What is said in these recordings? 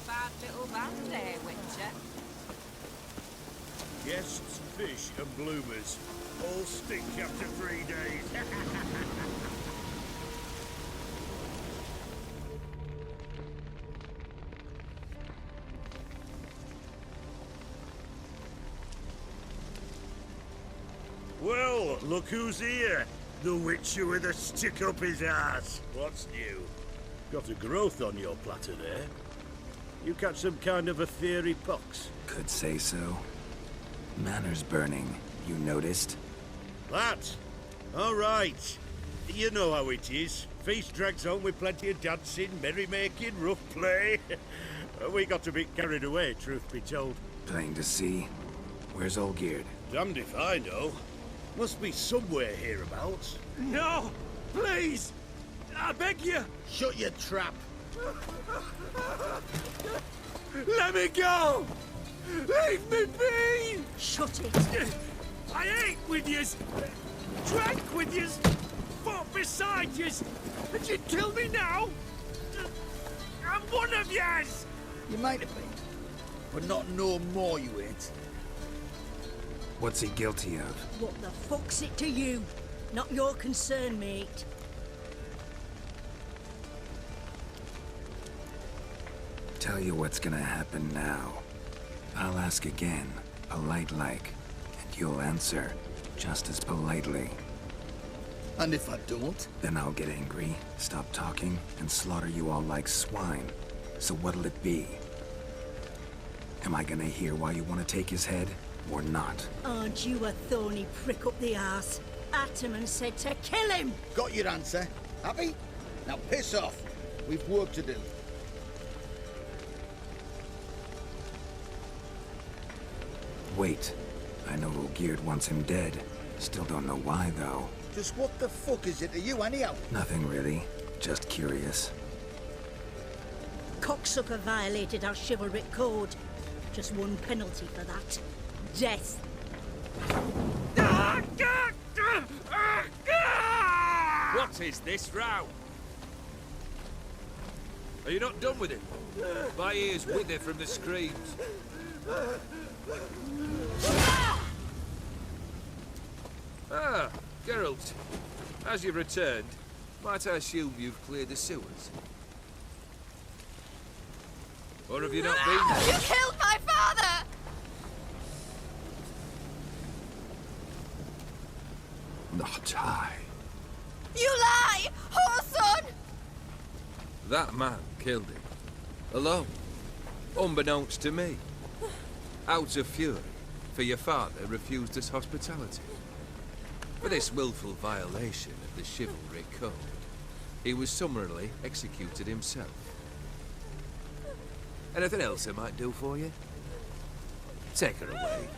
Parte there, Witcher. Guests, fish, and bloomers all stink after 3 days. Well, look who's here. The Witcher with a stick up his ass. What's new? Got a growth on your platter there. You catch some kind of a theory pox? Could say so. Manor's burning, you noticed? That? All right. You know how it is. Feast drags on with plenty of dancing, merrymaking, rough play. We got a bit carried away, truth be told. Plain to see. Where's Olgierd? Damned if I know. Must be somewhere hereabouts. No! Please! I beg you! Shut your trap. Let me go! Leave me be! Shut it! I ate with yous! Drank with yous! Fought beside yous! And you'd kill me now? I'm one of yous! You might have been, but not no more you ain't. What's he guilty of? What the fuck's it to you? Not your concern, mate. Tell you what's gonna happen now. I'll ask again, polite-like, and you'll answer just as politely. And if I don't? Then I'll get angry, stop talking, and slaughter you all like swine. So what'll it be? Am I gonna hear why you want to take his head, or not? Aren't you a thorny prick up the arse? Ataman said to kill him! Got your answer. Happy? Now piss off. We've work to do. Wait. I know Olgierd wants him dead. Still don't know why, though. Just what the fuck is it to you, anyhow? Nothing really. Just curious. Cocksucker violated our chivalric code. Just one penalty for that. Death. What is this row? Are you not done with it? My ears wither from the screams. Ah, Geralt. As you've returned, might I assume you've cleared the sewers? Or have you not been there? You killed my father! Not I. You lie! Whoreson! That man killed him. Alone. Unbeknownst to me. Out of fury, for your father refused us hospitality. For this willful violation of the chivalric code, he was summarily executed himself. Anything else I might do for you? Take her away.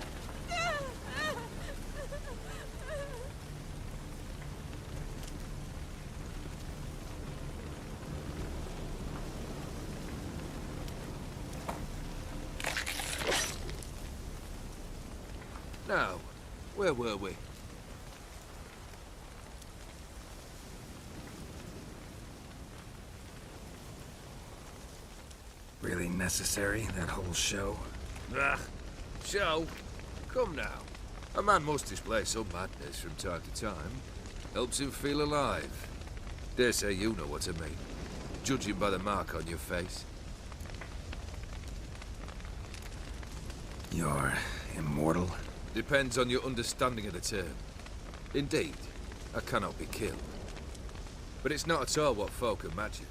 Now, where were we? Really necessary, that whole show? Ah, show? Come now. A man must display some madness from time to time. Helps him feel alive. Dare say you know what I mean. Judging by the mark on your face. You're immortal? Depends on your understanding of the term. Indeed, I cannot be killed. But it's not at all what folk imagine.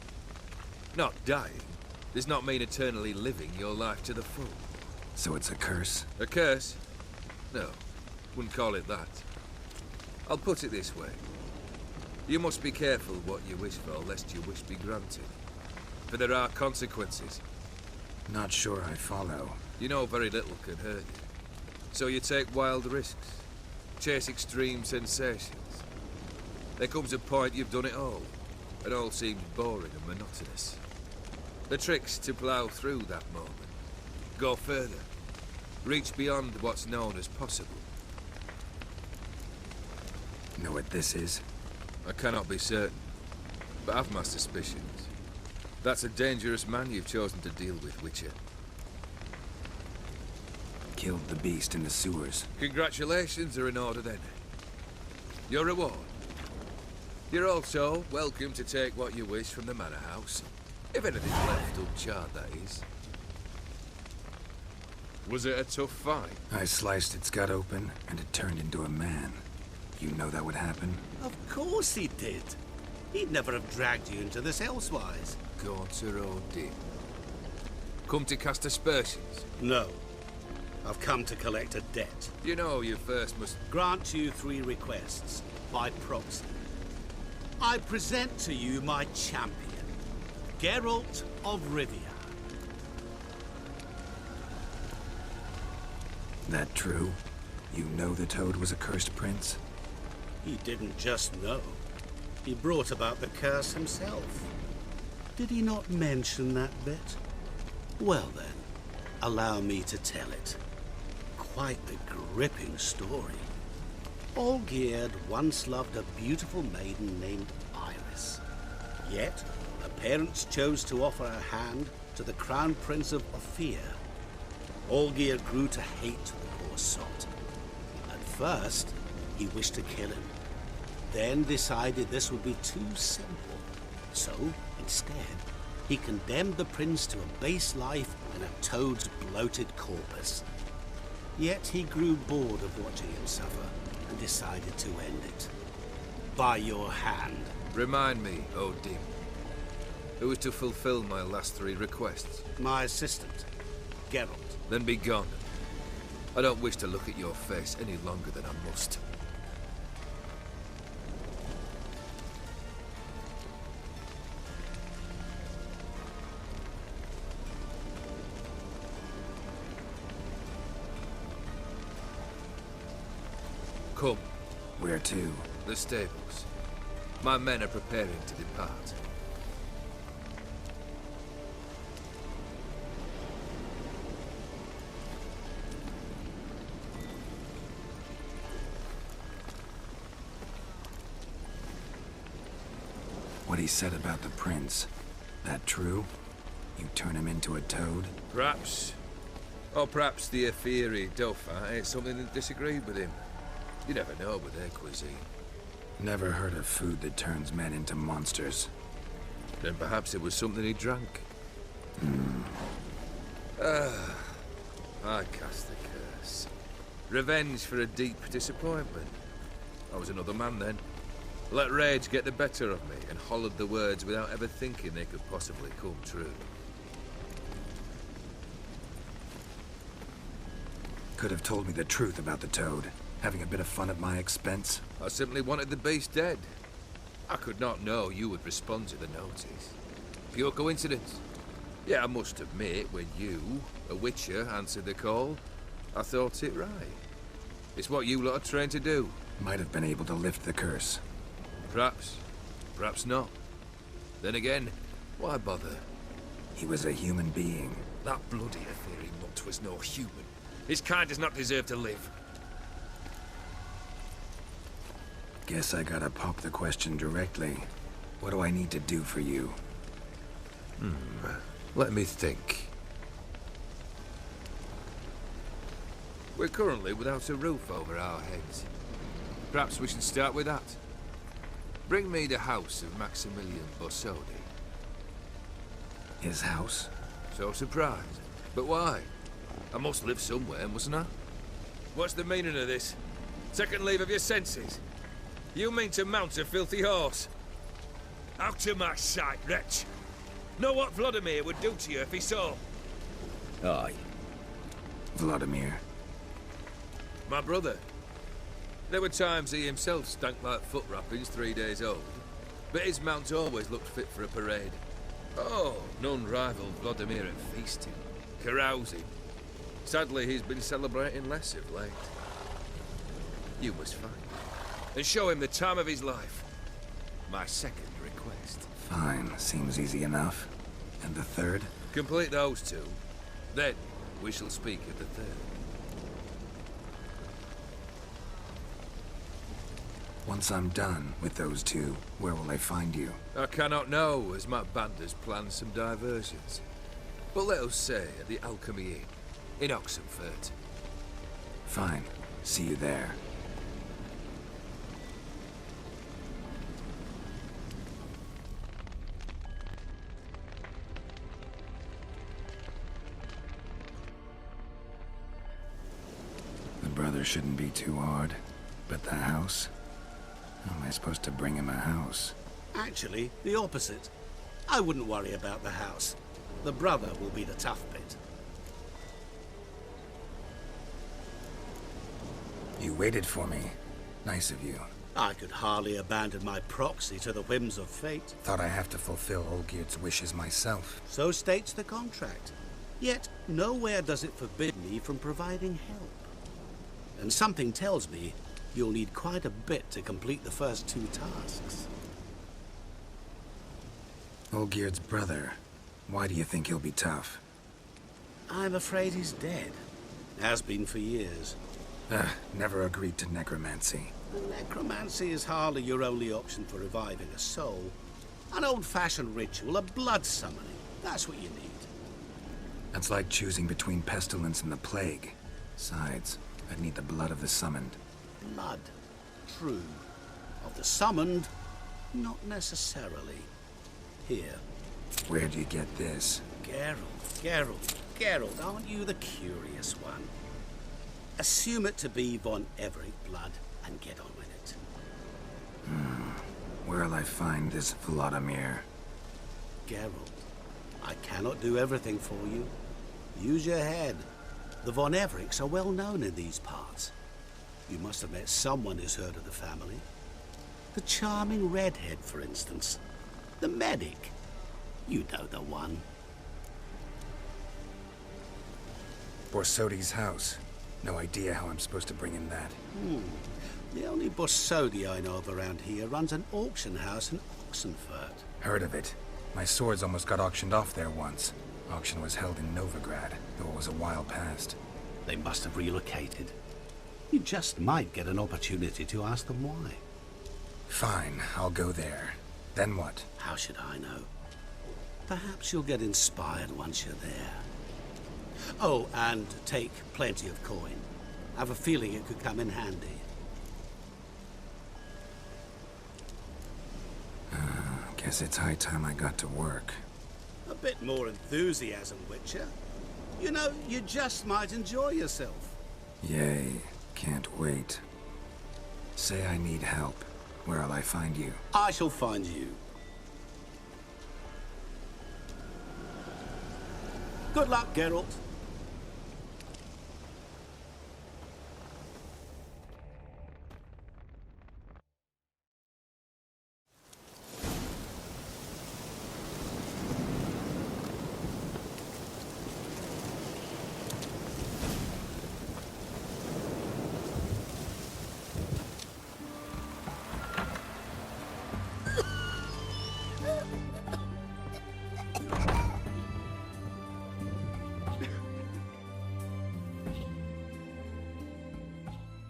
Not dying does not mean eternally living your life to the full. So it's a curse? A curse? No, wouldn't call it that. I'll put it this way. You must be careful what you wish for, lest your wish be granted. For there are consequences. Not sure I follow. You know very little can hurt you. So you take wild risks, chase extreme sensations. There comes a point you've done it all seems boring and monotonous. The trick's to plough through that moment, go further, reach beyond what's known as possible. Know what this is? I cannot be certain, but I've my suspicions. That's a dangerous man you've chosen to deal with, Witcher. Killed the beast in the sewers. Congratulations are in order then. Your reward. You're also welcome to take what you wish from the manor house. If anything's left uncharred, that is. Was it a tough fight? I sliced its gut open, and it turned into a man. You know that would happen? Of course he did. He'd never have dragged you into this elsewise. Gaunter Odin. Come to cast aspersions. No. I've come to collect a debt. You know you first must... Grant you 3 requests, by proxy. I present to you my champion, Geralt of Rivia. That true? You know the Toad was a cursed prince? He didn't just know. He brought about the curse himself. Did he not mention that bit? Well then, allow me to tell it. Quite the gripping story. Olgierd once loved a beautiful maiden named Iris. Yet, her parents chose to offer her hand to the Crown Prince of Ophir. Olgierd grew to hate the poor sot. At first, he wished to kill him. Then decided this would be too simple. So, instead, he condemned the prince to a base life in a toad's bloated corpus. Yet he grew bored of watching him suffer and decided to end it. By your hand. Remind me, Odin. Who was to fulfill my last 3 requests? My assistant, Geralt. Then be gone. I don't wish to look at your face any longer than I must. Come. Where to? The stables. My men are preparing to depart. What he said about the prince, that true? You turn him into a toad? Perhaps. Or perhaps the Aetheri Dauphin ate something that disagreed with him. You never know with their cuisine. Never heard of food that turns men into monsters. Then perhaps it was something he drank. I cast the curse. Revenge for a deep disappointment. I was another man then. Let rage get the better of me and hollered the words without ever thinking they could possibly come true. Could have told me the truth about the Toad, having a bit of fun at my expense. I simply wanted the beast dead. I could not know you would respond to the notice. Pure coincidence. Yeah, I must admit, when you, a Witcher, answered the call, I thought it right. It's what you lot are trained to do. Might have been able to lift the curse. Perhaps. Perhaps not. Then again, why bother? He was a human being. That bloody Aetheri mutt was no human. His kind does not deserve to live. Guess I gotta pop the question directly. What do I need to do for you? Let me think. We're currently without a roof over our heads. Perhaps we should start with that. Bring me the house of Maximilian Borsodi. His house? So surprised. But why? I must live somewhere, mustn't I? What's the meaning of this? Second leave of your senses? You mean to mount a filthy horse? Out of my sight, wretch! Know what Vladimir would do to you if he saw? Aye. Vladimir. My brother. There were times he himself stank like foot wrappings 3 days old, but his mount always looked fit for a parade. Oh, none rivaled Vladimir at feasting, carousing. Sadly, he's been celebrating less of late. You must find him, and show him the time of his life. My second request. Fine, seems easy enough. And the third? Complete those 2, then we shall speak of the third. Once I'm done with those two, where will I find you? I cannot know, as my band has planned some diversions. But let us say at the Alchemy Inn, in Oxenfurt. Fine. See you there. The brother shouldn't be too hard. But the house? How am I supposed to bring him a house? Actually, the opposite. I wouldn't worry about the house. The brother will be the tough bit. You waited for me. Nice of you. I could hardly abandon my proxy to the whims of fate. Thought I have to fulfill Olgierd's wishes myself. So states the contract. Yet, nowhere does it forbid me from providing help. And something tells me you'll need quite a bit to complete the first two tasks. Olgierd's brother. Why do you think he'll be tough? I'm afraid he's dead. Has been for years. Never agreed to necromancy. Necromancy is hardly your only option for reviving a soul. An old-fashioned ritual, a blood summoning. That's what you need. That's like choosing between pestilence and the plague. Besides, I'd need the blood of the summoned. Blood. True. Of the summoned, not necessarily. Here. Where'd you get this? Geralt, aren't you the curious one? Assume it to be von Everett blood and get on with it. Where'll I find this Vladimir? Geralt, I cannot do everything for you. Use your head. The von Evericks are well known in these parts. You must have met someone who's heard of the family. The charming redhead, for instance. The medic. You know the one. Borsodi's house. No idea how I'm supposed to bring in that. The only Borsodi I know of around here runs an auction house in Oxenfurt. Heard of it. My swords almost got auctioned off there once. Auction was held in Novigrad, though it was a while past. They must have relocated. You just might get an opportunity to ask them why. Fine, I'll go there. Then what? How should I know? Perhaps you'll get inspired once you're there. Oh, and take plenty of coin. I have a feeling it could come in handy. Guess it's high time I got to work. A bit more enthusiasm, Witcher. You know, you just might enjoy yourself. Yay, can't wait. Say I need help. Where'll I find you? I shall find you. Good luck, Geralt.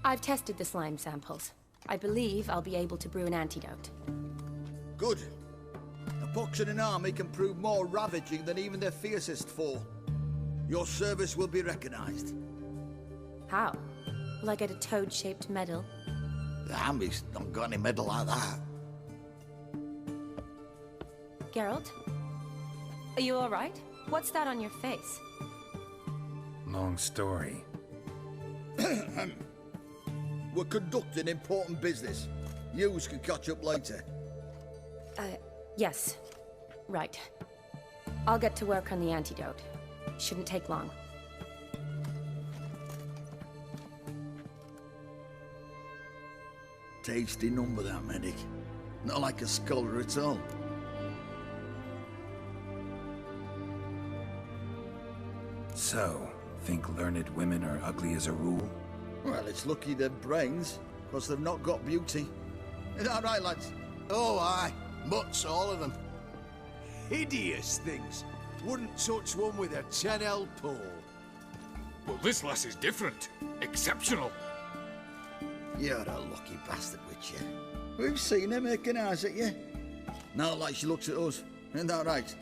I've tested the slime samples. I believe I'll be able to brew an antidote. Good. A pox in an army can prove more ravaging than even their fiercest foe. Your service will be recognized. How? Will I get a toad-shaped medal? The army's not got any medal like that. Geralt? Are you alright? What's that on your face? Long story. We're conducting important business. Yous can catch up later. Yes. Right. I'll get to work on the antidote. Shouldn't take long. Tasty number, that medic. Not like a scholar at all. So, think learned women are ugly as a rule? Well, it's lucky they've brains, because they've not got beauty. Is that right, lads? Oh, aye. Mutts, all of them. Hideous things. Wouldn't touch one with a 10L pole. Well, this lass is different. Exceptional. You're a lucky bastard, Witcher. We've seen her making eyes at you. Not like she looks at us. Isn't that right?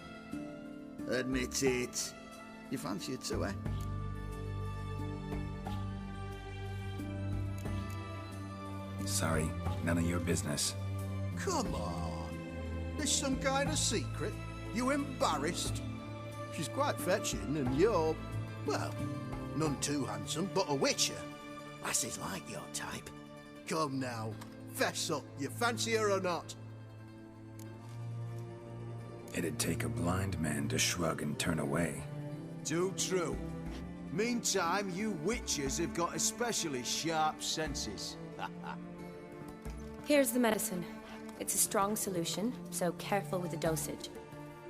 Admit it. You fancy it too, eh? Sorry, none of your business. Come on. There's some kind of secret. You embarrassed? She's quite fetching, and you're, well, none too handsome, but a witcher. Lasses like your type. Come now, fess up. You fancy her or not? It'd take a blind man to shrug and turn away. Too true. Meantime, you witches have got especially sharp senses. Here's the medicine. It's a strong solution, so careful with the dosage.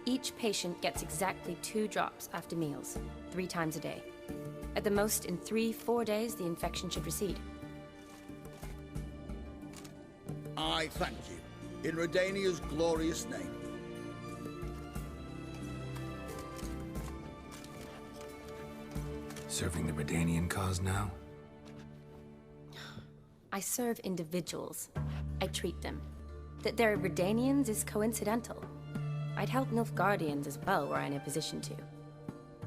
Each patient gets exactly 2 drops after meals, 3 times a day. At the most, in 3-4 days, the infection should recede. I thank you. In Redania's glorious name. Serving the Redanian cause now? I serve individuals. I treat them. That they're Redanians is coincidental. I'd help Nilfgaardians as well were I in a position to.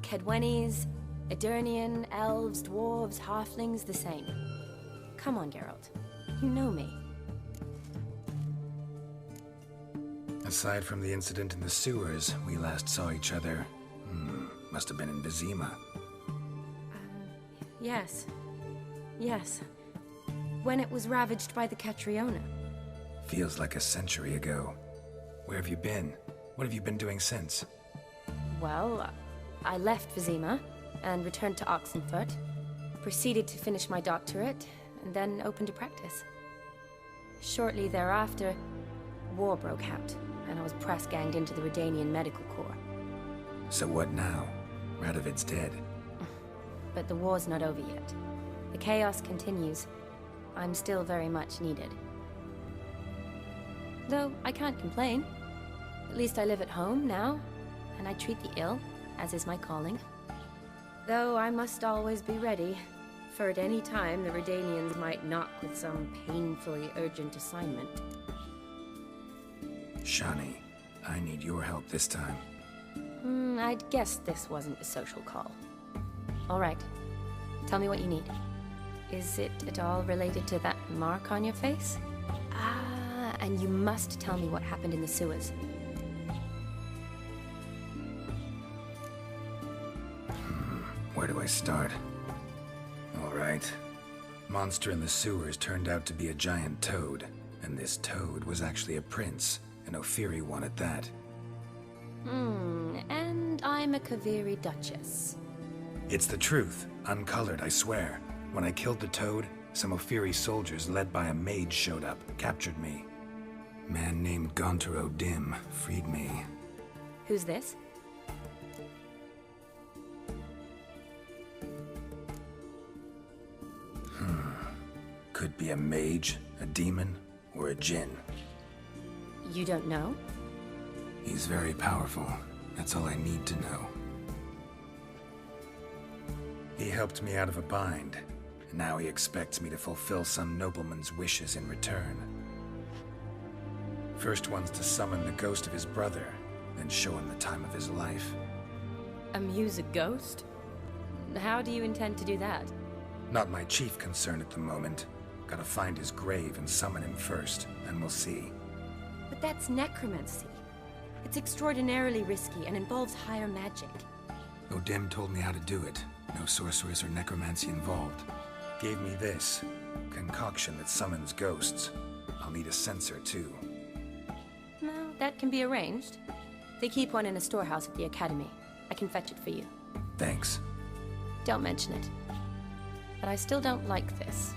Kedwenis, Edirnian, elves, dwarves, halflings, the same. Come on, Geralt. You know me. Aside from the incident in the sewers, we last saw each other. Must have been in Vizima. Yes. Yes. When it was ravaged by the Catriona. Feels like a century ago. Where have you been? What have you been doing since? Well, I left Vizima and returned to Oxenfurt, proceeded to finish my doctorate, and then opened a practice. Shortly thereafter, war broke out, and I was press-ganged into the Redanian Medical Corps. So what now? Radovid's dead. But the war's not over yet. The chaos continues. I'm still very much needed. Though I can't complain. At least I live at home now, and I treat the ill, as is my calling. Though I must always be ready, for at any time the Redanians might knock with some painfully urgent assignment. Shani, I need your help this time. I'd guessed this wasn't a social call. All right. Tell me what you need. Is it at all related to that mark on your face? Ah, and you must tell me what happened in the sewers. Where do I start? All right. Monster in the sewers turned out to be a giant toad, and this toad was actually a prince, an Ophiri one at that. And I'm a Kaviri Duchess. It's the truth, uncolored, I swear. When I killed the toad, some Ophiri soldiers led by a mage showed up, captured me. Man named Gontaro Dim freed me. Who's this? Could be a mage, a demon, or a djinn. You don't know? He's very powerful. That's all I need to know. He helped me out of a bind, and now he expects me to fulfill some nobleman's wishes in return. First one's to summon the ghost of his brother, then show him the time of his life. Amuse a ghost? How do you intend to do that? Not my chief concern at the moment. Gotta find his grave and summon him first, then we'll see. But that's necromancy. It's extraordinarily risky and involves higher magic. Odim told me how to do it. No sorceress or necromancy involved. Gave me this concoction that summons ghosts. I'll need a censer too. No, that can be arranged. They keep one in a storehouse at the academy. I can fetch it for you. Thanks. Don't mention it. But I still don't like this.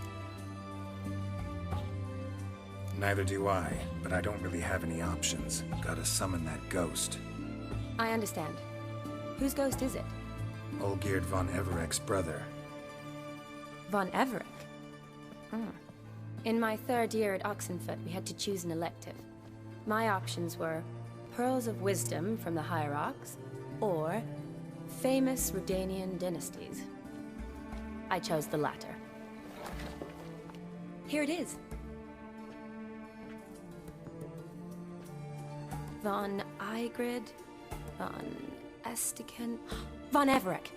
Neither do I, but I don't really have any options. Gotta summon that ghost. I understand. Whose ghost is it? Olgierd von Everek's brother. Von Everek? In my 3rd year at Oxenfurt, we had to choose an elective. My options were Pearls of Wisdom from the Hierarchs, or Famous Redanian Dynasties. I chose the latter. Here it is. Von Igrid, von Estiken, von Everett.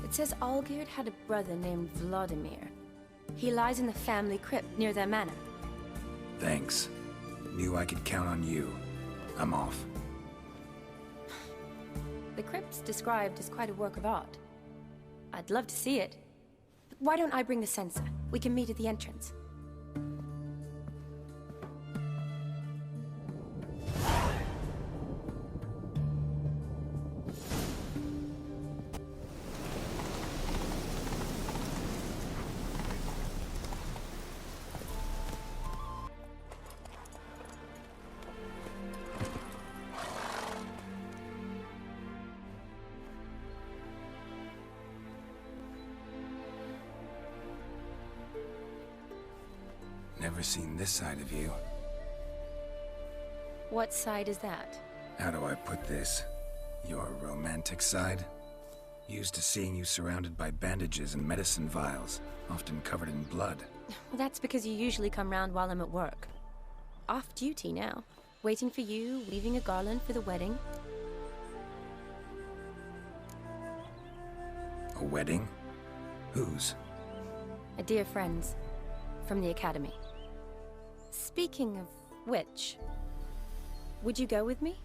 It says Olgierd had a brother named Vladimir. He lies in the family crypt near their manor. Thanks. Knew I could count on you. I'm off. The crypt's described as quite a work of art. I'd love to see it. But why don't I bring the censer? We can meet at the entrance. Never seen this side of you. What side is that? How do I put this? Your romantic side? Used to seeing you surrounded by bandages and medicine vials, often covered in blood. Well, that's because you usually come round while I'm at work. Off duty now. Waiting for you, weaving a garland for the wedding. A wedding? Whose? A dear friend's. From the academy. Speaking of which, would you go with me?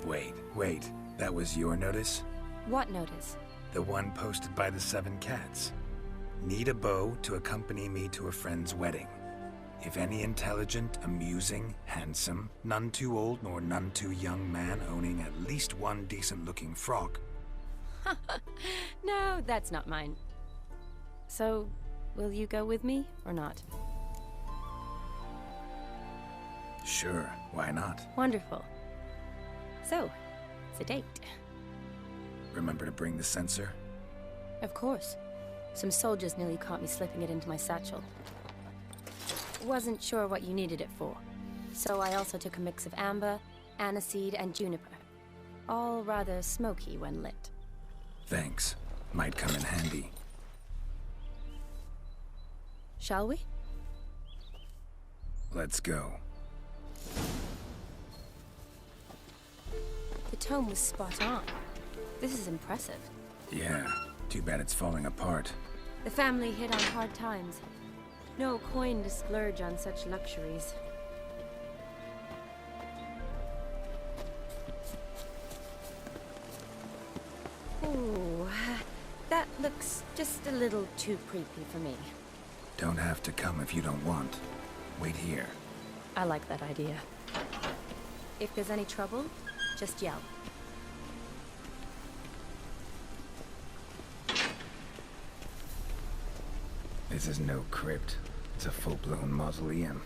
Wait. That was your notice? What notice? The one posted by the 7 Cats. Need a beau to accompany me to a friend's wedding. If any intelligent, amusing, handsome, none too old nor none too young man owning at least one decent-looking frock. No, that's not mine. So, will you go with me, or not? Sure, why not? Wonderful. So, it's a date. Remember to bring the censer? Of course. Some soldiers nearly caught me slipping it into my satchel. Wasn't sure what you needed it for. So I also took a mix of amber, aniseed, and juniper. All rather smoky when lit. Thanks. Might come in handy. Shall we? Let's go. The tome was spot on. This is impressive. Yeah, too bad it's falling apart. The family hit on hard times. No coin to splurge on such luxuries. Ooh, that looks just a little too creepy for me. Don't have to come if you don't want. Wait here. I like that idea. If there's any trouble, just yell. This is no crypt. It's a full-blown mausoleum.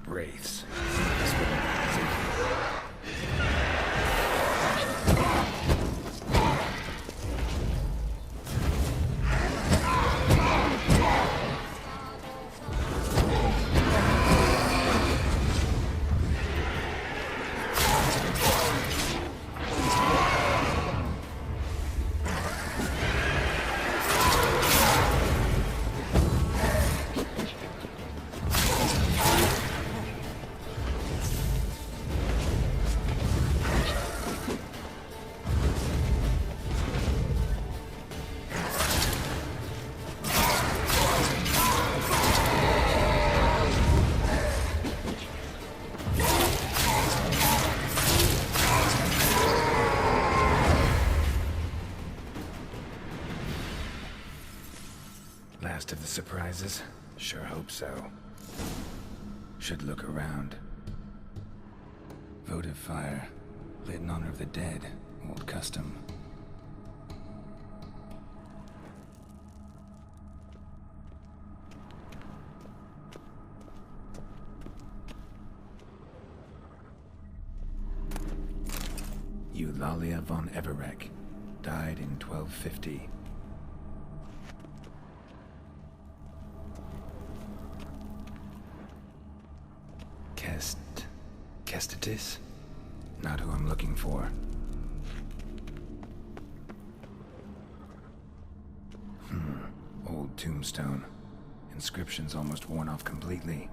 Wraiths. That's what it is. Last of the surprises? Sure hope so. Should look around. Votive fire. Lit in honor of the dead. Old custom. Eulalia von Everett. Died in 1250. Kestitis? Not who I'm looking for. Old tombstone. Inscription's almost worn off completely.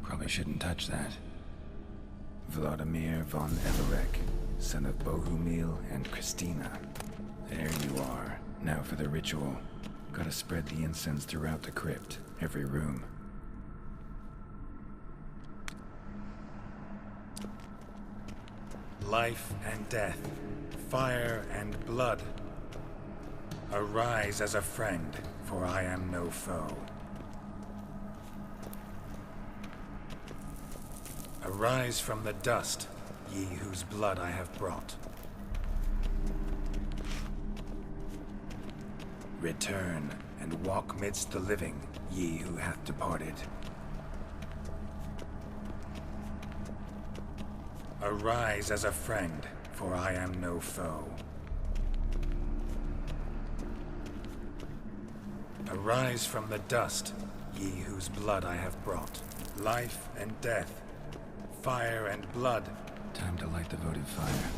Probably shouldn't touch that. Vladimir von Everek, son of Bohumil and Christina. There you are. Now for the ritual. Gotta spread the incense throughout the crypt, every room. Life and death, fire and blood. Arise as a friend, for I am no foe. Arise from the dust, ye whose blood I have brought. Return, and walk midst the living, ye who hath departed. Arise as a friend, for I am no foe. Arise from the dust, ye whose blood I have brought. Life and death, fire and blood. Time to light the votive fire.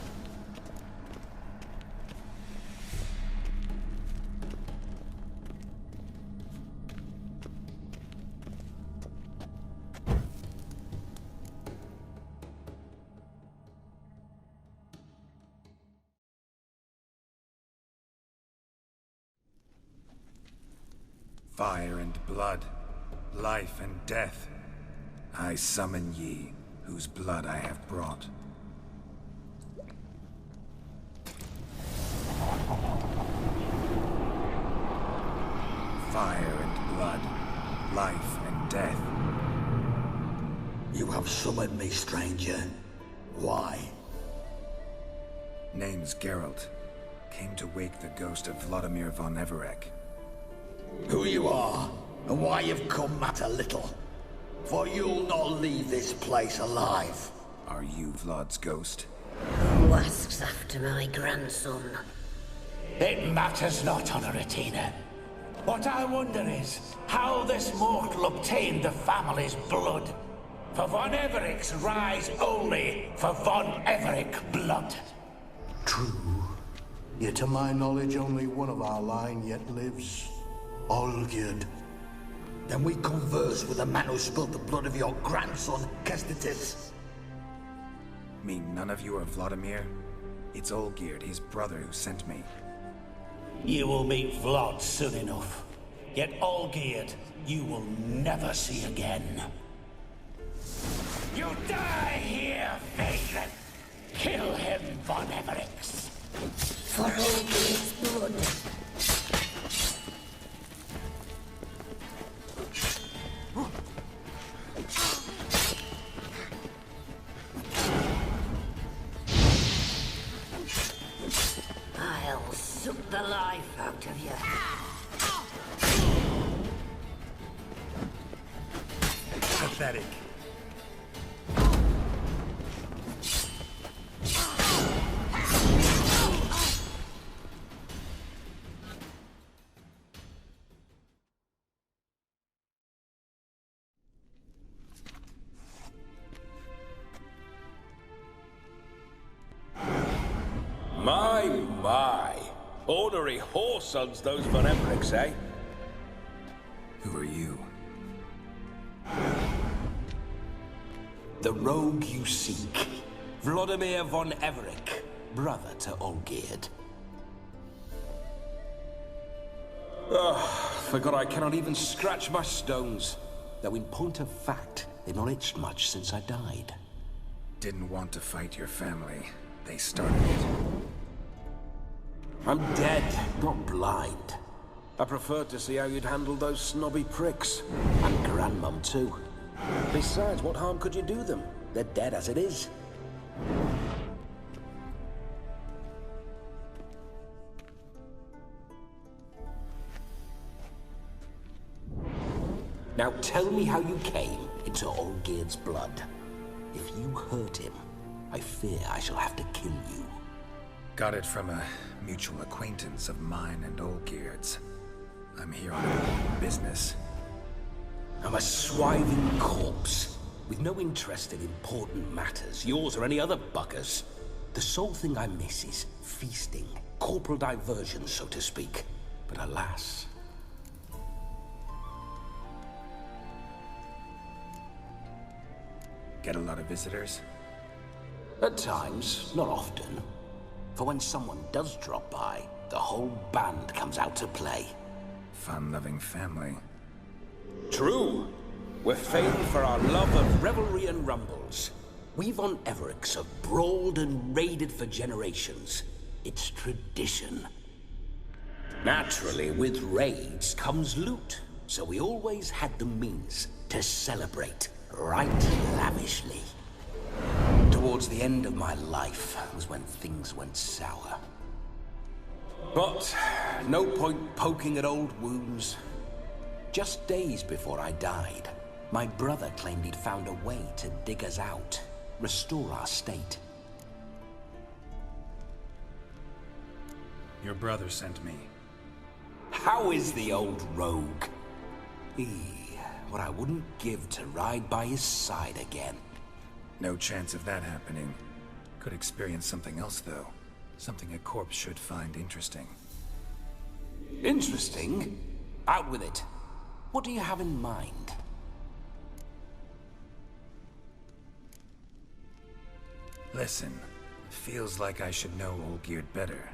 Fire and blood, life and death, I summon ye, whose blood I have brought. Fire and blood, life and death. You have summoned me, stranger. Why? Name's Geralt. Came to wake the ghost of Vladimir von Everek. Who you are, and why you've come matter little. For you'll not leave this place alive. Are you Vlad's ghost? Who asks after my grandson? It matters not, Honoratina. What I wonder is how this mortal obtained the family's blood. For von Everek's rise only for von Everek blood. True. Yet to my knowledge, only one of our line yet lives. Olgierd. Then we converse with the man who spilled the blood of your grandson, Kestitis. Mean none of you are Vladimir? It's Olgierd, his brother, who sent me. You will meet Vlad soon enough. Yet Olgierd, you will never see again. You die here, vagrant! Kill him, von Evereks! For Olgierd's blood. I'll suck the life out of you. Pathetic. My. Ornery whoresons, those von Evereks, eh? Who are you? The rogue you seek. Vladimir von Everek, brother to Olgierd. Forgot I cannot even scratch my stones. Though in point of fact, they've not itched much since I died. Didn't want to fight your family. They started it. I'm dead, not blind. I preferred to see how you'd handle those snobby pricks. And Grandmum, too. Besides, what harm could you do them? They're dead as it is. Now tell me how you came into Olgierd's blood. If you hurt him, I fear I shall have to kill you. Got it from a mutual acquaintance of mine and Olgierd's. I'm here on a business. I'm a swiving corpse, with no interest in important matters, yours or any other buggers. The sole thing I miss is feasting, corporal diversion, so to speak. But alas... Get a lot of visitors? At times, not often. For when someone does drop by, the whole band comes out to play. Fun-loving family. True. We're famed for our love of revelry and rumbles. We've on Everix have brawled and raided for generations. It's tradition. Naturally, with raids comes loot, so we always had the means to celebrate right lavishly. Towards the end of my life was when things went sour. But no point poking at old wounds. Just days before I died, my brother claimed he'd found a way to dig us out, restore our state. Your brother sent me. How is the old rogue? What I wouldn't give to ride by his side again. No chance of that happening. Could experience something else, though. Something a corpse should find interesting. Interesting? Out with it. What do you have in mind? Listen, feels like I should know Olgierd better.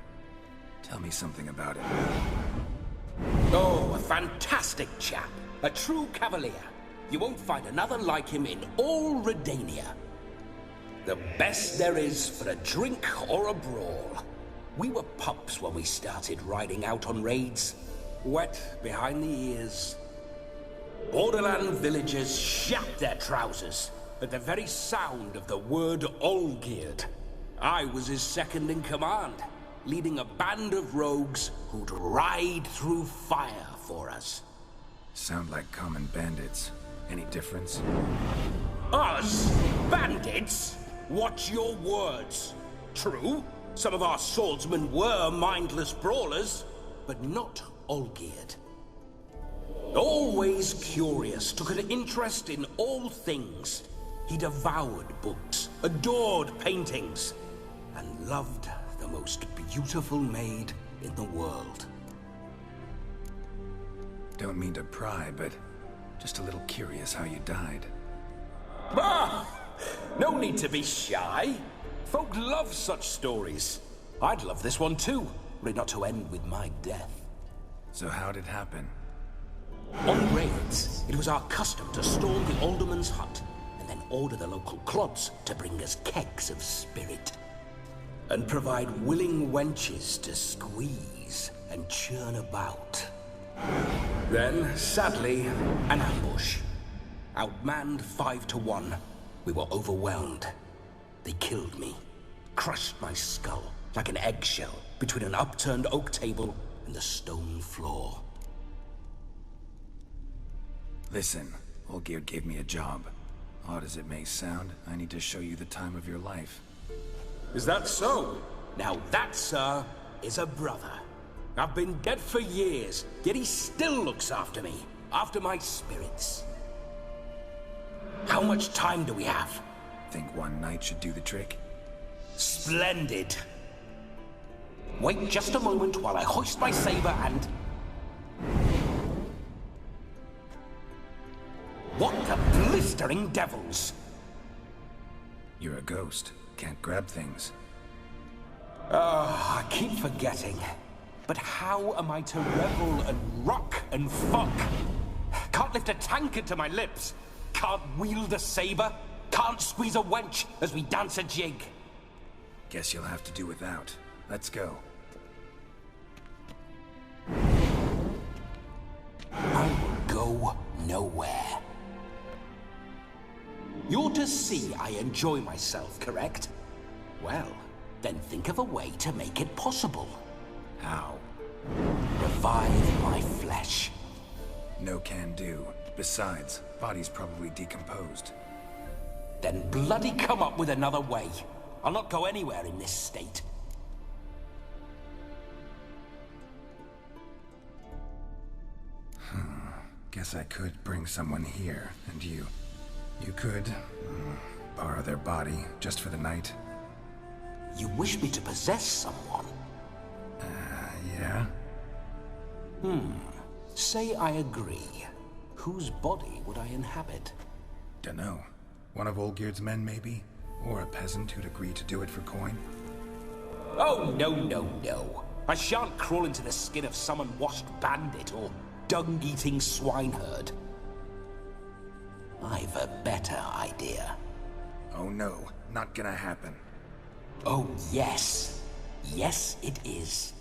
Tell me something about him. Oh, a fantastic chap. A true cavalier. You won't find another like him in all Redania. The best there is for a drink or a brawl. We were pups when we started riding out on raids. Wet behind the ears. Borderland villagers shat their trousers at the very sound of the word Olgierd. I was his second in command, leading a band of rogues who'd ride through fire for us. Sound like common bandits. Any difference? Us? Bandits? Watch your words. True, some of our swordsmen were mindless brawlers, but not Olgierd. Always curious, took an interest in all things. He devoured books, adored paintings, and loved the most beautiful maid in the world. Don't mean to pry, but just a little curious how you died. Ah! No need to be shy. Folk love such stories. I'd love this one too, were it not to end with my death. So how'd it happen? On raids, it was our custom to storm the alderman's hut, and then order the local clods to bring us kegs of spirit. And provide willing wenches to squeeze and churn about. Then, sadly, an ambush. Outmanned 5 to 1, we were overwhelmed. They killed me, crushed my skull like an eggshell between an upturned oak table and the stone floor. Listen, Olgierd gave me a job. Odd as it may sound, I need to show you the time of your life. Is that so? Now that, sir, is a brother. I've been dead for years, yet he still looks after me, after my spirits. How much time do we have? Think one night should do the trick? Splendid. Wait just a moment while I hoist my saber and... What the blistering devils? You're a ghost. Can't grab things. I keep forgetting. But how am I to revel and rock and fuck? Can't lift a tankard to my lips. Can't wield a saber. Can't squeeze a wench as we dance a jig. Guess you'll have to do without. Let's go. I will go nowhere. You're to see I enjoy myself, correct? Well, then think of a way to make it possible. How? Revive my flesh. No can do. Besides, body's probably decomposed. Then bloody come up with another way. I'll not go anywhere in this state. Guess I could bring someone here, and you could borrow their body just for the night. You wish me to possess someone? Yeah? Say I agree. Whose body would I inhabit? Dunno. One of Olgierd's men, maybe? Or a peasant who'd agree to do it for coin? Oh, no, no, no. I shan't crawl into the skin of some unwashed bandit or dung-eating swineherd. I've a better idea. Oh no, not gonna happen. Oh, yes. Yes, it is.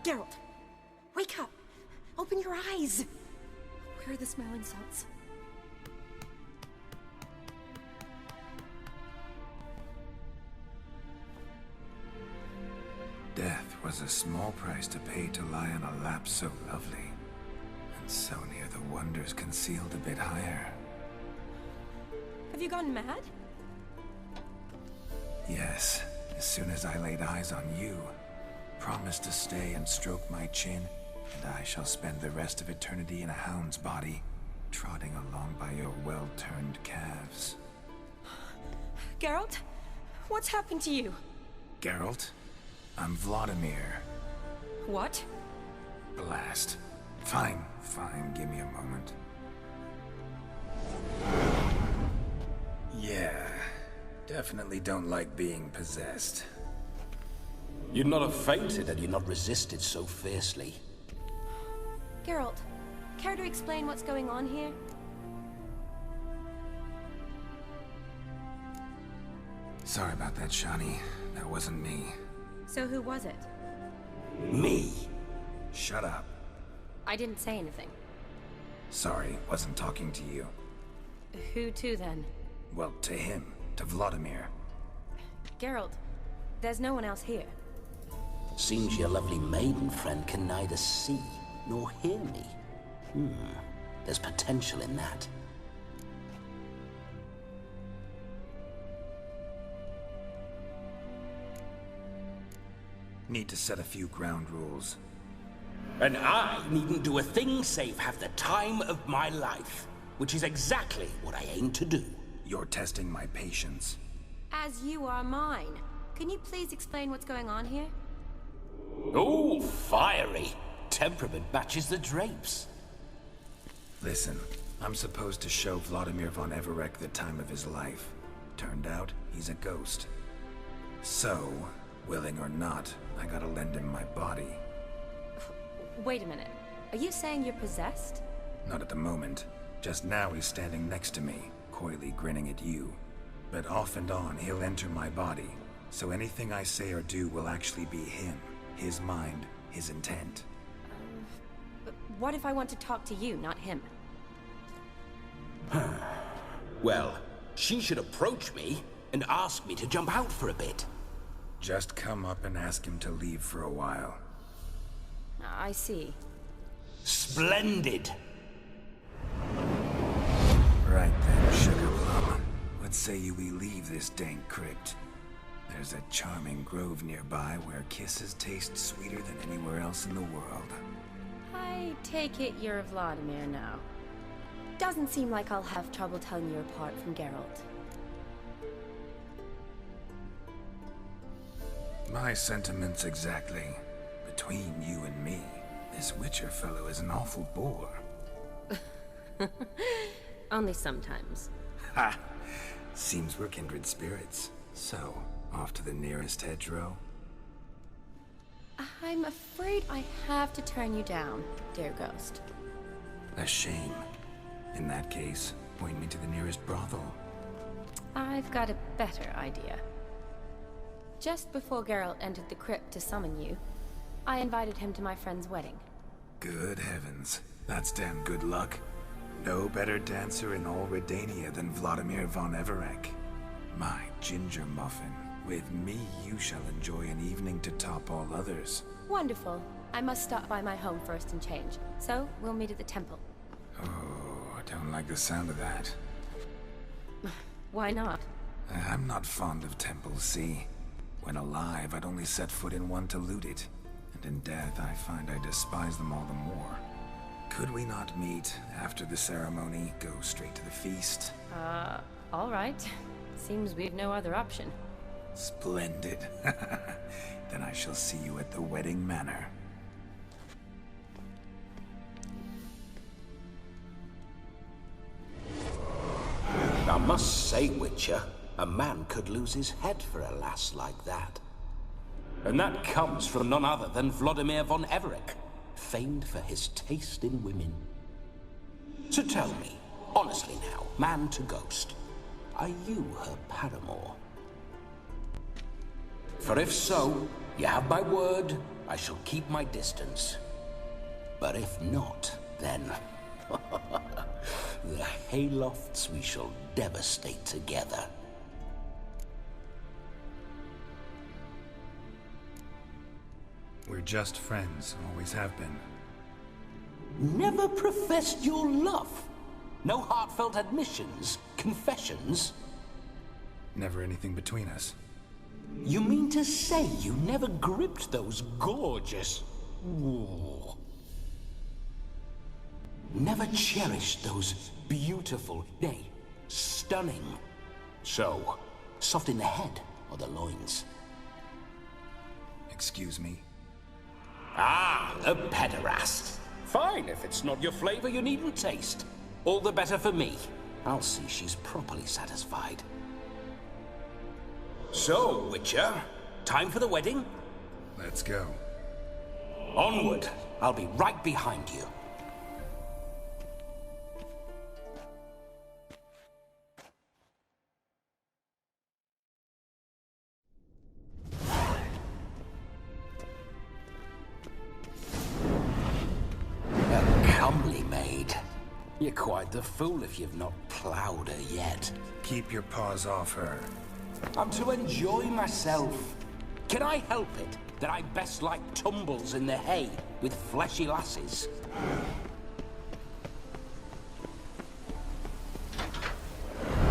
Geralt, wake up! Open your eyes! Where are the smelling salts? Death was a small price to pay to lie on a lap so lovely, and so near the wonders concealed a bit higher. Have you gone mad? Yes, as soon as I laid eyes on you, promised to stay and stroke my chin, and I shall spend the rest of eternity in a hound's body, trotting along by your well-turned calves. Geralt, what's happened to you? Geralt? I'm Vladimir. What? Blast. Fine, give me a moment. Yeah, definitely don't like being possessed. You'd not have fainted had you not resisted so fiercely. Geralt, care to explain what's going on here? Sorry about that, Shani. That wasn't me. So who was it? Me. Shut up. I didn't say anything. Sorry, wasn't talking to you. Who to then? Well, to him. To Vladimir. Geralt, there's no one else here. Seems your lovely maiden friend can neither see nor hear me. There's potential in that. Need to set a few ground rules. And I needn't do a thing save have the time of my life, which is exactly what I aim to do. You're testing my patience. As you are mine. Can you please explain what's going on here? Oh, fiery. Temperament matches the drapes. Listen, I'm supposed to show Vladimir von Everec the time of his life. Turned out, he's a ghost. So, willing or not, I gotta lend him my body. Wait a minute. Are you saying you're possessed? Not at the moment. Just now he's standing next to me, coyly grinning at you. But off and on, he'll enter my body. So anything I say or do will actually be him. His mind, his intent. But what if I want to talk to you, not him? Well, she should approach me and ask me to jump out for a bit. Just come up and ask him to leave for a while. I see. Splendid! Right then, Sugar Plum. What say you we leave this dank crypt? There's a charming grove nearby where kisses taste sweeter than anywhere else in the world. I take it you're Vladimir now. Doesn't seem like I'll have trouble telling you apart from Geralt. My sentiments exactly. Between you and me, this Witcher fellow is an awful bore. Only sometimes. Ha! Seems we're kindred spirits. So, off to the nearest hedgerow? I'm afraid I have to turn you down, dear ghost. A shame. In that case, point me to the nearest brothel. I've got a better idea. Just before Geralt entered the crypt to summon you, I invited him to my friend's wedding. Good heavens. That's damn good luck. No better dancer in all Redania than Vladimir von Everec. My ginger muffin. With me, you shall enjoy an evening to top all others. Wonderful. I must stop by my home first and change, so we'll meet at the temple. Oh, I don't like the sound of that. Why not? I'm not fond of temples, see? When alive, I'd only set foot in one to loot it. And in death, I find I despise them all the more. Could we not meet after the ceremony, go straight to the feast? All right. Seems we've no other option. Splendid. Then I shall see you at the wedding manor. I must say, Witcher, a man could lose his head for a lass like that. And that comes from none other than Vladimir von Everec, famed for his taste in women. So tell me, honestly now, man to ghost, are you her paramour? For if so, you have my word, I shall keep my distance. But if not, then... the Haylofts we shall devastate together. We're just friends, always have been. Never professed your love? No heartfelt admissions, confessions? Never anything between us. You mean to say you never gripped those gorgeous... Ooh. Never cherished those beautiful, nay, stunning... So, soft in the head or the loins? Excuse me? Ah, a pederast. Fine, if it's not your flavor, you needn't taste. All the better for me. I'll see she's properly satisfied. So, Witcher, time for the wedding? Let's go. Onward. I'll be right behind you. You're quite the fool if you've not ploughed her yet. Keep your paws off her. I'm to enjoy myself. Can I help it that I best like tumbles in the hay with fleshy lasses?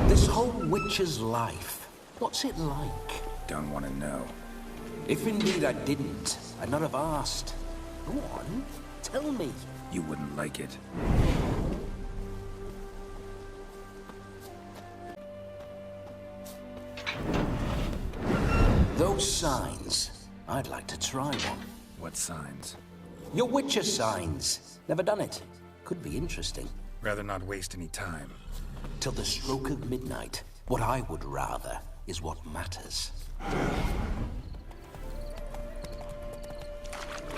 This whole witcher's life, what's it like? Don't want to know. If indeed I didn't, I'd not have asked. Go on, tell me. You wouldn't like it. Those signs, I'd like to try one. What signs? Your Witcher signs. Never done it. Could be interesting. Rather not waste any time. Till the stroke of midnight, what I would rather is what matters.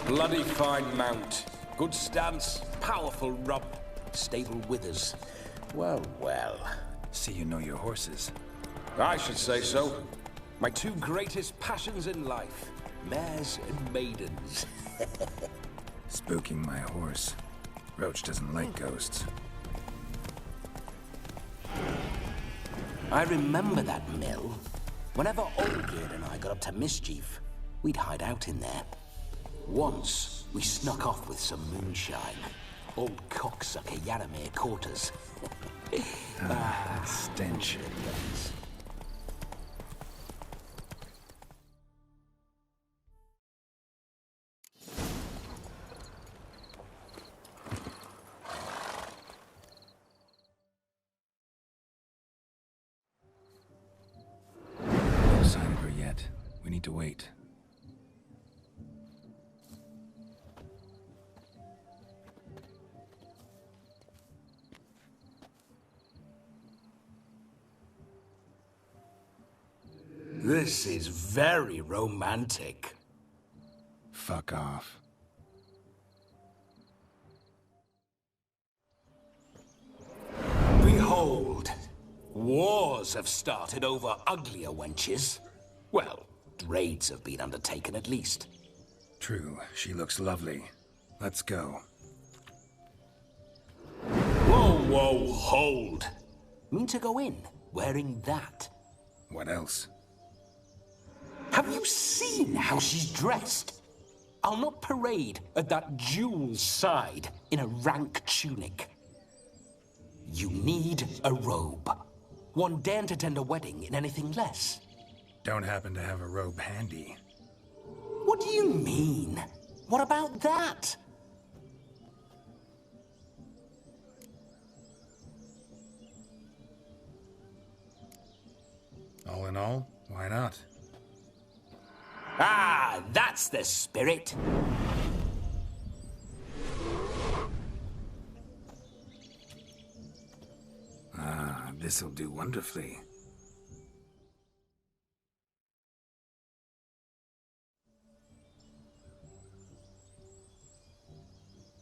Bloody fine mount. Good stance, powerful rump, stable withers. Well, well. See you know your horses. I should say so. My two greatest passions in life, mares and maidens. Spooking my horse. Roach doesn't like ghosts. I remember that mill. Whenever Olgerd and I got up to mischief, we'd hide out in there. Once, we snuck off with some moonshine. Old cocksucker Yaramir caught us. That stench. No sign of her yet. We need to wait. This is very romantic. Fuck off. Behold, wars have started over uglier wenches. Well, raids have been undertaken at least. True, she looks lovely. Let's go. Whoa, whoa, hold. Mean to go in, wearing that? What else? Have you seen how she's dressed? I'll not parade at that jewel's side in a rank tunic. You need a robe. One daren't attend a wedding in anything less. Don't happen to have a robe handy. What do you mean? What about that? All in all, why not? Ah, that's the spirit. Ah, this'll do wonderfully.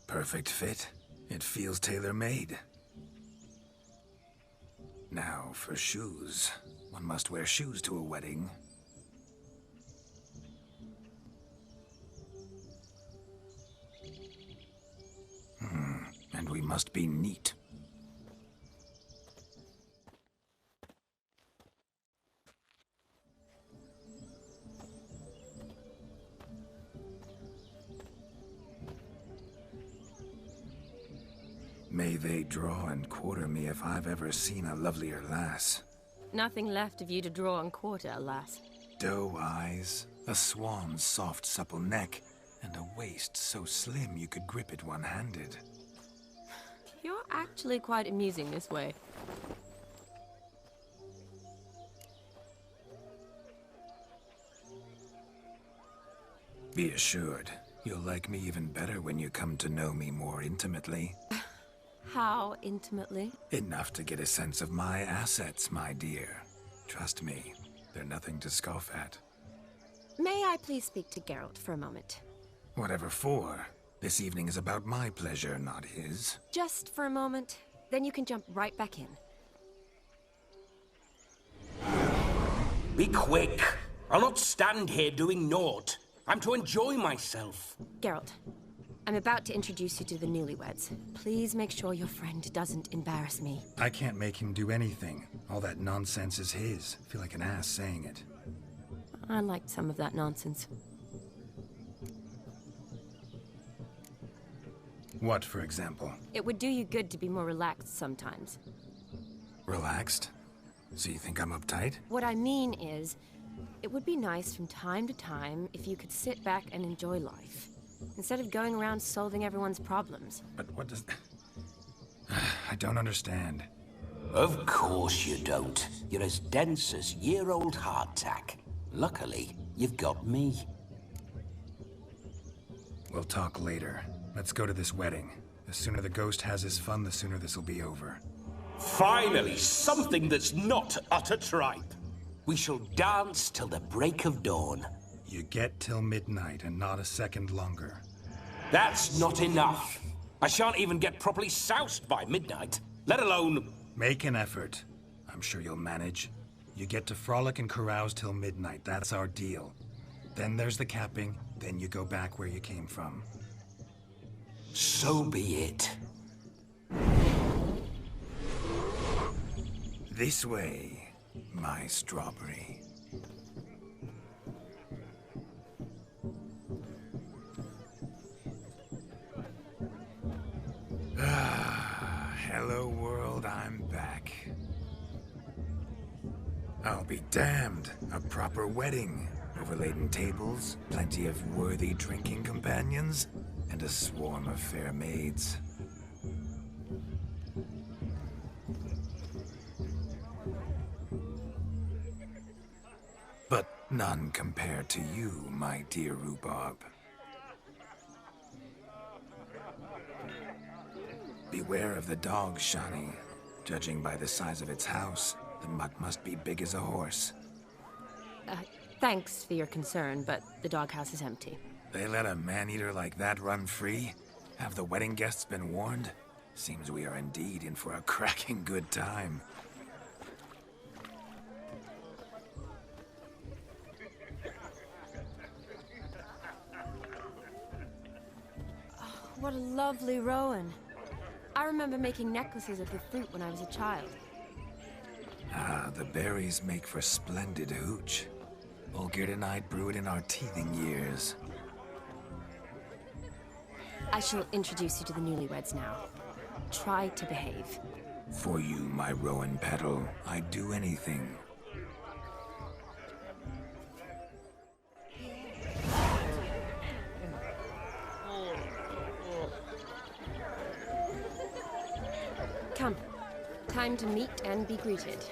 Perfect fit. It feels tailor-made. Now, for shoes. One must wear shoes to a wedding. And we must be neat. May they draw and quarter me if I've ever seen a lovelier lass. Nothing left of you to draw and quarter, alas. Doe eyes, a swan's soft supple neck, and a waist so slim you could grip it one-handed. You're actually quite amusing this way. Be assured, you'll like me even better when you come to know me more intimately. How intimately? Enough to get a sense of my assets, my dear. Trust me, they're nothing to scoff at. May I please speak to Geralt for a moment? Whatever for. This evening is about my pleasure, not his. Just for a moment, then you can jump right back in. Be quick. I'll not stand here doing naught. I'm to enjoy myself. Geralt, I'm about to introduce you to the newlyweds. Please make sure your friend doesn't embarrass me. I can't make him do anything. All that nonsense is his. I feel like an ass saying it. I liked some of that nonsense. What, for example? It would do you good to be more relaxed sometimes. Relaxed? So you think I'm uptight? What I mean is, it would be nice from time to time if you could sit back and enjoy life, instead of going around solving everyone's problems. But what does... I don't understand. Of course you don't. You're as dense as year-old hardtack. Luckily, you've got me. We'll talk later. Let's go to this wedding. The sooner the ghost has his fun, the sooner this'll be over. Finally, something that's not utter tripe. We shall dance till the break of dawn. You get till midnight and not a second longer. That's not enough. I shan't even get properly soused by midnight, let alone... Make an effort. I'm sure you'll manage. You get to frolic and carouse till midnight. That's our deal. Then there's the capping, then you go back where you came from. So be it. This way, my strawberry. Hello world, I'm back. I'll be damned. A proper wedding. Overladen tables, plenty of worthy drinking companions, and a swarm of fair maids. But none compared to you, my dear rhubarb. Beware of the dog, Shani. Judging by the size of its house, the mutt must be big as a horse. Thanks for your concern, but the doghouse is empty. They let a man-eater like that run free? Have the wedding guests been warned? Seems we are indeed in for a cracking good time. Oh, what a lovely rowan. I remember making necklaces of the fruit when I was a child. Ah, the berries make for splendid hooch. Olgerd and I brew it in our teething years. I shall introduce you to the newlyweds now. Try to behave. For you, my rowan petal, I'd do anything. Come. Time to meet and be greeted.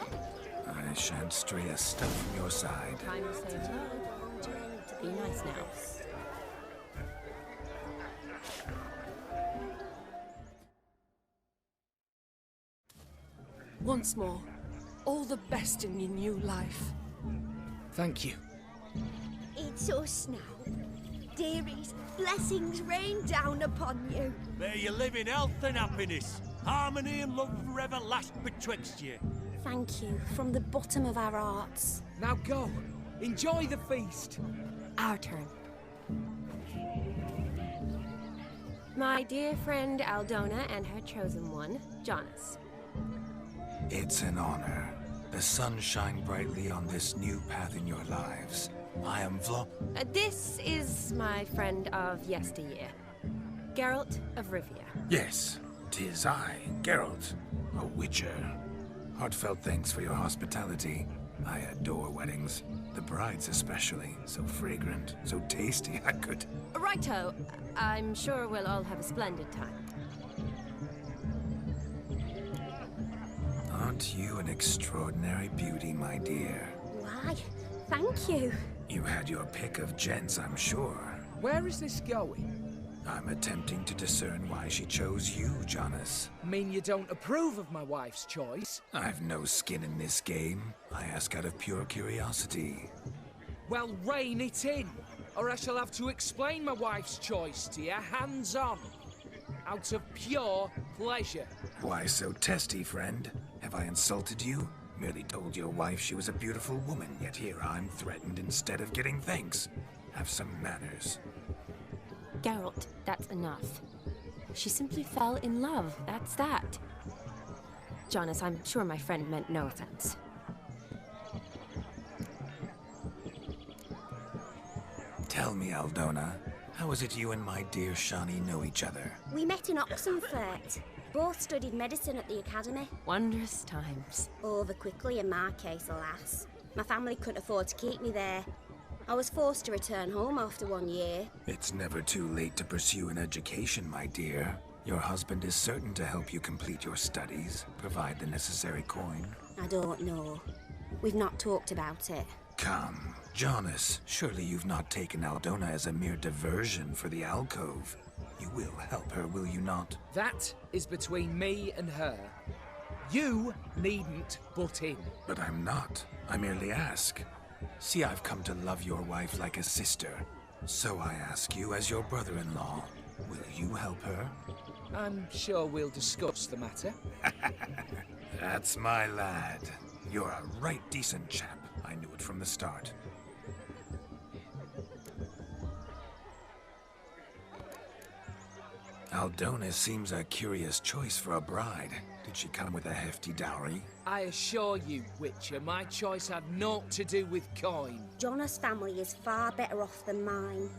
I shan't stray a step from your side. Time to say hello. Be nice now. Once more, all the best in your new life. Thank you. It's us now. Dearies, blessings rain down upon you. May you live in health and happiness. Harmony and love forever last betwixt you. Thank you from the bottom of our hearts. Now go. Enjoy the feast. Our turn. My dear friend Aldona and her chosen one, Jonas. It's an honor. The sun shine brightly on this new path in your lives. I am This is my friend of yesteryear, Geralt of Rivia. Yes, 'tis I, Geralt, a witcher. Heartfelt thanks for your hospitality. I adore weddings. The brides especially. So fragrant, so tasty, I could... Righto. I'm sure we'll all have a splendid time. Aren't you an extraordinary beauty, my dear? Why, thank you. You had your pick of gents, I'm sure. Where is this going? I'm attempting to discern why she chose you, Jonas. Mean you don't approve of my wife's choice? I've no skin in this game. I ask out of pure curiosity. Well, rein it in, or I shall have to explain my wife's choice to you hands-on. Out of pure pleasure. Why so testy, friend? Have I insulted you? Merely told your wife she was a beautiful woman, yet here I'm threatened instead of getting thanks. Have some manners. Geralt, that's enough. She simply fell in love, that's that. Jonas, I'm sure my friend meant no offense. Tell me, Aldona, how is it you and my dear Shani know each other? We met in Oxenfurt. Both studied medicine at the academy. Wondrous times. Over quickly in my case, alas. My family couldn't afford to keep me there. I was forced to return home after 1 year. It's never too late to pursue an education, my dear. Your husband is certain to help you complete your studies, provide the necessary coin. I don't know. We've not talked about it. Come, Jonas, surely you've not taken Aldona as a mere diversion for the alcove. You will help her, will you not? That is between me and her. You needn't butt in. But I'm not. I merely ask. See, I've come to love your wife like a sister. So I ask you, as your brother-in-law, will you help her? I'm sure we'll discuss the matter. That's my lad. You're a right decent chap. I knew it from the start. Aldona seems a curious choice for a bride. Did she come with a hefty dowry? I assure you, Witcher, my choice had naught to do with coin. Jonas' family is far better off than mine.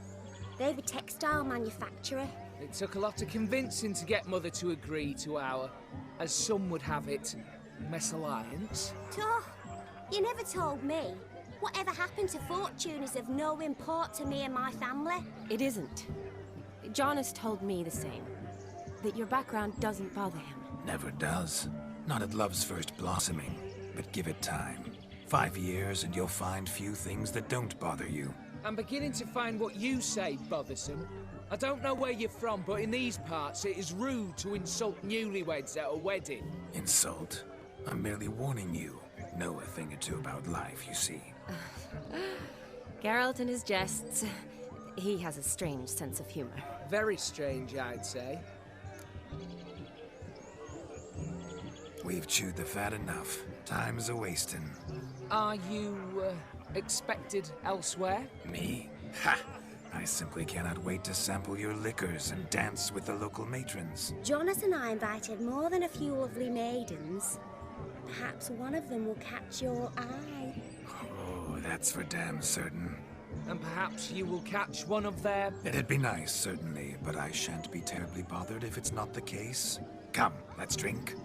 They've a textile manufacturer. It took a lot of convincing to get Mother to agree to our, as some would have it, mesalliance. Toh, you never told me. Whatever happened to fortune is of no import to me and my family. It isn't. Jonas told me the same. That your background doesn't bother him. Never does. Not at love's first blossoming. But give it time. 5 years and you'll find few things that don't bother you. I'm beginning to find what you say bothersome. I don't know where you're from, but in these parts it is rude to insult newlyweds at a wedding. Insult? I'm merely warning you. Know a thing or two about life, you see. Geralt and his jests. He has a strange sense of humor. Very strange, I'd say. We've chewed the fat enough. Time's a-wasting. Are you, expected elsewhere? Me? Ha! I simply cannot wait to sample your liquors and dance with the local matrons. Jonas and I invited more than a few lovely maidens. Perhaps one of them will catch your eye. Oh, that's for damn certain. and perhaps you will catch one of their... It'd be nice, certainly, but I shan't be terribly bothered if it's not the case. Come, let's drink.